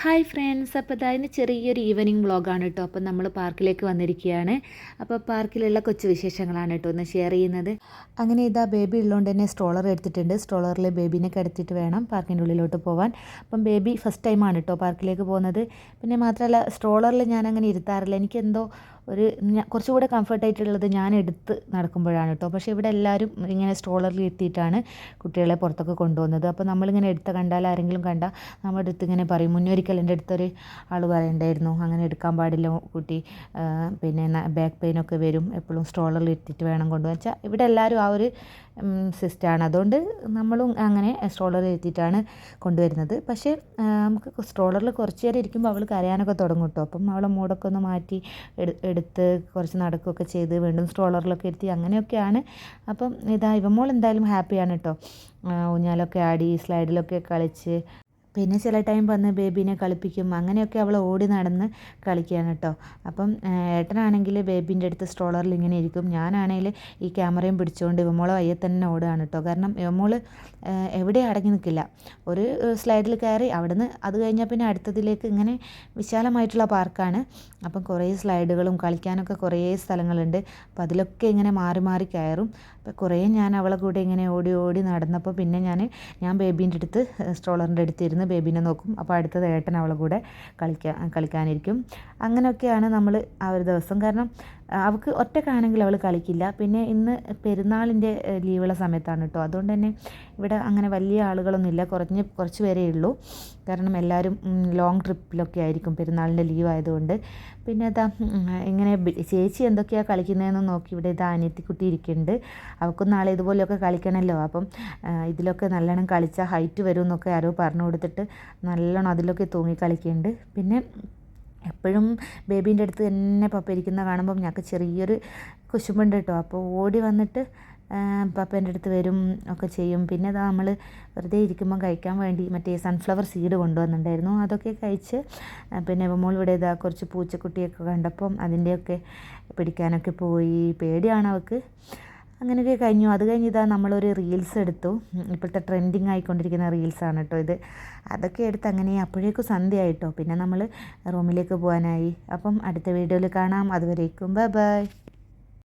Hi friends, അപ്പോൾ ഇതായിരുന്നു ചെറിയൊരു ഈവനിങ് വ്ളോഗാണ് കേട്ടോ. അപ്പോൾ നമ്മൾ പാർക്കിലേക്ക് വന്നിരിക്കുകയാണ്. അപ്പോൾ പാർക്കിലുള്ള കൊച്ചു വിശേഷങ്ങളാണ് കേട്ടോ ഒന്ന് ഷെയർ ചെയ്യുന്നത്. അങ്ങനെ ഇതാ ബേബി ഉള്ളതുകൊണ്ട് തന്നെ സ്ട്രോളർ എടുത്തിട്ടുണ്ട്. സ്ട്രോളറിൽ ബേബീനെ കിടത്തിയിട്ട് വേണം പാർക്കിൻ്റെ ഉള്ളിലോട്ട് പോകാൻ. അപ്പം ബേബി ഫസ്റ്റ് ടൈമാണ് കേട്ടോ പാർക്കിലേക്ക് പോകുന്നത്. പിന്നെ മാത്രമല്ല സ്ട്രോളറിൽ ഞാൻ അങ്ങനെ ഇരുത്താറില്ല. എനിക്കെന്തോ കുറച്ചുകൂടെ കംഫർട്ടായിട്ടുള്ളത് ഞാൻ എടുത്ത് നടക്കുമ്പോഴാണ് കേട്ടോ. പക്ഷേ ഇവിടെ എല്ലാവരും ഇങ്ങനെ സ്ട്രോളറിൽ എത്തിയിട്ടാണ് കുട്ടികളെ പുറത്തൊക്കെ കൊണ്ടുപോകുന്നത്. അപ്പോൾ നമ്മളിങ്ങനെ എടുത്ത കണ്ടാൽ ആരെങ്കിലും കണ്ടാൽ നമ്മുടെ അടുത്ത് ഇങ്ങനെ പറയും. മുന്നൊരിക്കൽ എൻ്റെ അടുത്തൊരു ആൾ പറയണ്ടായിരുന്നു, അങ്ങനെ എടുക്കാൻ പാടില്ല കുട്ടി, പിന്നെ ബാക്ക് പെയിനൊക്കെ വരും, എപ്പോഴും സ്ട്രോളറിൽ എത്തിയിട്ട് വേണം കൊണ്ടുപോകാൻ വെച്ചാൽ ഇവിടെ എല്ലാവരും ആ ഒരു സിസ്റ്റമാണ്. അതുകൊണ്ട് നമ്മളും അങ്ങനെ സ്ട്രോളറിൽ എത്തിയിട്ടാണ് കൊണ്ടുവരുന്നത്. പക്ഷേ നമുക്ക് സ്ട്രോളറിൽ കുറച്ച് നേരം ഇരിക്കുമ്പോൾ അവൾ കരയാനൊക്കെ തുടങ്ങും കേട്ടോ. അപ്പം അവളെ മൂടൊക്കെ ഒന്ന് മാറ്റി എടുത്ത് കുറച്ച് നടക്കുകയൊക്കെ ചെയ്ത് വീണ്ടും സ്ട്രോളറിലൊക്കെ ഇരുത്തി അങ്ങനെയൊക്കെയാണ്. അപ്പം ഇവമോൾ എന്തായാലും ഹാപ്പിയാണ് കേട്ടോ. ഊഞ്ഞാലൊക്കെ ആടി സ്ലൈഡിലൊക്കെ കളിച്ച് പിന്നെ ചില ടൈം വന്ന് ബേബീനെ കളിപ്പിക്കും. അങ്ങനെയൊക്കെ അവൾ ഓടി നടന്ന് കളിക്കുകയാണ് കേട്ടോ. അപ്പം ഏട്ടനാണെങ്കിൽ ബേബീൻ്റെ അടുത്ത് സ്ട്രോളറിൽ ഇങ്ങനെ ഇരിക്കും. ഞാനാണെങ്കിൽ ഈ ക്യാമറയും പിടിച്ചുകൊണ്ട് ഇവമോളെ വയ്യെ തന്നെ ഓടുകയാണ് കേട്ടോ. കാരണം ഇവമോൾ എവിടെ അടങ്ങി നിൽക്കില്ല. ഒരു സ്ലൈഡിൽ കയറി അവിടുന്ന് അത് കഴിഞ്ഞാൽ പിന്നെ അടുത്തതിലേക്ക് ഇങ്ങനെ വിശാലമായിട്ടുള്ള പാർക്കാണ്. അപ്പം കുറേ സ്ലൈഡുകളും കളിക്കാനൊക്കെ കുറേ സ്ഥലങ്ങളുണ്ട്. അപ്പോൾ അതിലൊക്കെ ഇങ്ങനെ മാറി മാറി കയറും. അപ്പോൾ കുറേ ഞാൻ അവളെ കൂടെ ഇങ്ങനെ ഓടി ഓടി നടന്നപ്പോൾ പിന്നെ ഞാൻ ബേബീൻ്റെ അടുത്ത് സ്ട്രോളറിൻ്റെ അടുത്തിരുന്ന് ബേബീനെ നോക്കും. അപ്പോൾ അടുത്തത് ഏട്ടൻ അവളെ കൂടെ കളിക്കാനിരിക്കും. അങ്ങനെയൊക്കെയാണ് നമ്മൾ ആ ഒരു ദിവസം. കാരണം അവൾക്ക് ഒറ്റക്കാണെങ്കിൽ അവൾ കളിക്കില്ല. പിന്നെ ഇന്ന് പെരുന്നാളിൻ്റെ ലീവുള്ള സമയത്താണ് കേട്ടോ. അതുകൊണ്ട് തന്നെ ഇവിടെ അങ്ങനെ വലിയ ആളുകളൊന്നുമില്ല, കുറച്ച് പേരേ ഉള്ളൂ. കാരണം എല്ലാവരും ലോങ് ട്രിപ്പിലൊക്കെ ആയിരിക്കും പെരുന്നാളിൻ്റെ ലീവ് ആയതുകൊണ്ട്. പിന്നെ ഇങ്ങനെ ചേച്ചി എന്തൊക്കെയാണ് കളിക്കുന്നതെന്ന് നോക്കി ഇവിടെ അനിയത്തിക്കുട്ടി ഇരിക്കുന്നുണ്ട്. അവൾക്കും നാളെ ഇതുപോലെയൊക്കെ കളിക്കണമല്ലോ. അപ്പം ഇതിലൊക്കെ നല്ലോണം കളിച്ചാൽ ഹൈറ്റ് വരും എന്നൊക്കെ ആരോ പറഞ്ഞു കൊടുത്തിട്ട് നല്ലോണം അതിലൊക്കെ തൂങ്ങി കളിക്കുന്നുണ്ട്. പിന്നെ എപ്പോഴും ബേബീൻ്റെ അടുത്ത് തന്നെ പപ്പ ഇരിക്കുന്ന കാണുമ്പം ഞങ്ങൾക്ക് ചെറിയൊരു കുശുമ്പുണ്ട് കേട്ടോ. അപ്പോൾ ഓടി വന്നിട്ട് പപ്പേൻ്റെ അടുത്ത് വരും ഒക്കെ ചെയ്യും. പിന്നെ നമ്മൾ വെറുതെ ഇരിക്കുമ്പം കഴിക്കാൻ വേണ്ടി മറ്റേ സൺഫ്ലവർ സീഡ് കൊണ്ടുവന്നിട്ടുണ്ടായിരുന്നു. അതൊക്കെ കഴിച്ച് പിന്നെ ഇവമോൾ ഇവിടെ കുറച്ച് പൂച്ചക്കുട്ടിയൊക്കെ കണ്ടപ്പം അതിൻ്റെയൊക്കെ പിടിക്കാനൊക്കെ പോയി. പേടിയാണ് അവൾക്ക്. അങ്ങനെയൊക്കെ കഴിഞ്ഞു. അത് കഴിഞ്ഞ് നമ്മളൊരു റീൽസ് എടുത്തു. ഇപ്പോഴത്തെ ട്രെൻഡിങ് ആയിക്കൊണ്ടിരിക്കുന്ന റീൽസാണ് കേട്ടോ ഇത്. അതൊക്കെ എടുത്ത് അങ്ങനെ അപ്പോഴേക്കും സന്ധ്യയായിട്ടോ. പിന്നെ നമ്മൾ റൂമിലേക്ക് പോകാനായി. അപ്പം അടുത്ത വീഡിയോയിൽ കാണാം. അതുവരേക്കും ബൈ ബൈ.